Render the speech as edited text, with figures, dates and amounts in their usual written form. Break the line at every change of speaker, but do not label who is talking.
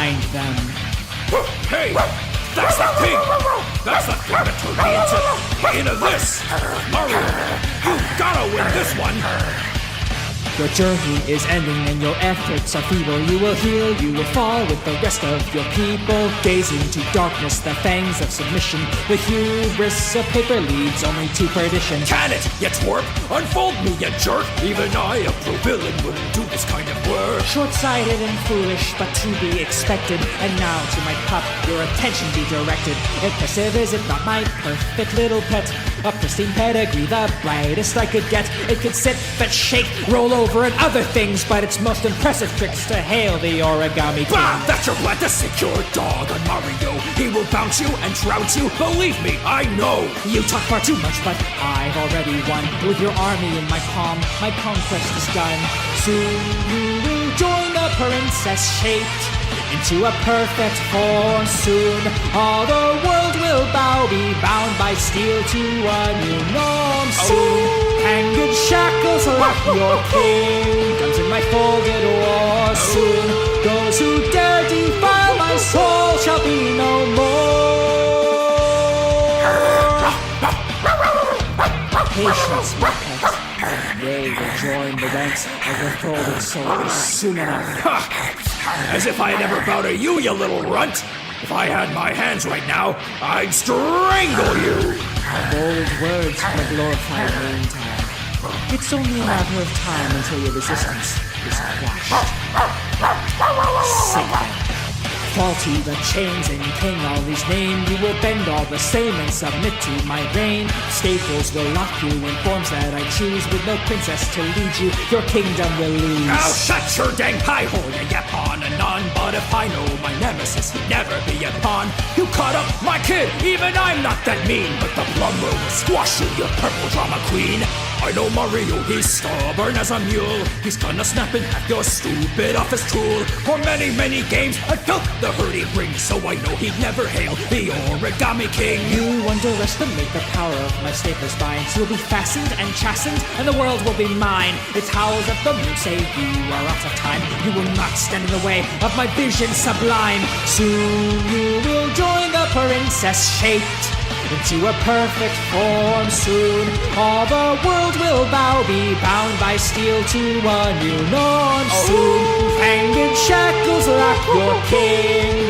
bind them.
Hey! That's the thing! That's the thing that turned me into this! Mario, you gotta win this one!
Your journey is ending and your efforts are feeble. You will heal, you will fall with the rest of your people. Gazing to darkness, the fangs of submission. The hubris of paper leads only to perdition.
Can it, you twerp? Unfold me, you jerk! Even I, a pro villain, wouldn't do this kind of work.
Short-sighted and foolish, but to be expected. And now to my pup, your attention be directed. Impressive is it not my perfect little pet? A pristine pedigree, the brightest I could get. It could sit, but shake, roll over and other things, but its most impressive tricks to hail the Origami King.
Bah! That's your plan to sick your dog on Mario. He will bounce you and trounce you, believe me, I know.
You talk far too much, but I've already won. With your army in my palm, my conquest is done. Soon you will join the princess shaped into a perfect form. Soon all the world will bow, be bound by steel to a new norm. Soon hanged shackles lock your kingdoms in my folded war. Soon those who dare defile my soul shall be no more. Patience, my pet. They will join the ranks of the folded soldiers soon enough.
As if I'd ever bow to you, you little runt! If I had my hands right now, I'd strangle you!
Bold words for a glorified meantime. It's only a matter of time until your resistance is quashed. Sick then. Faulty the chains and king all these name. You will bend all the same and submit to my reign. Staples will lock you in forms that I choose. With no princess to lead you, your kingdom will lose.
Now shut your dang pie hole, you yap on and on. But if I know my nemesis, he'd never be a pawn. You cut up my kid, even I'm not that mean. But the plumber will squash you, you purple drama queen. I know Mario, he's stubborn as a mule. He's gonna snap in half your stupid office tool. For many, many games, I felt the hurt he brings, so I know he'd never hail the Origami King.
You underestimate the power of my stapler spines. You'll be fastened and chastened, and the world will be mine. Its howls at the moon say you are out of time. You will not stand in the way of my vision sublime. Soon you will join the princess shaped into a perfect form. Soon all the world will bow, be bound by steel to a new norm. Soon fanged shackles lock your king.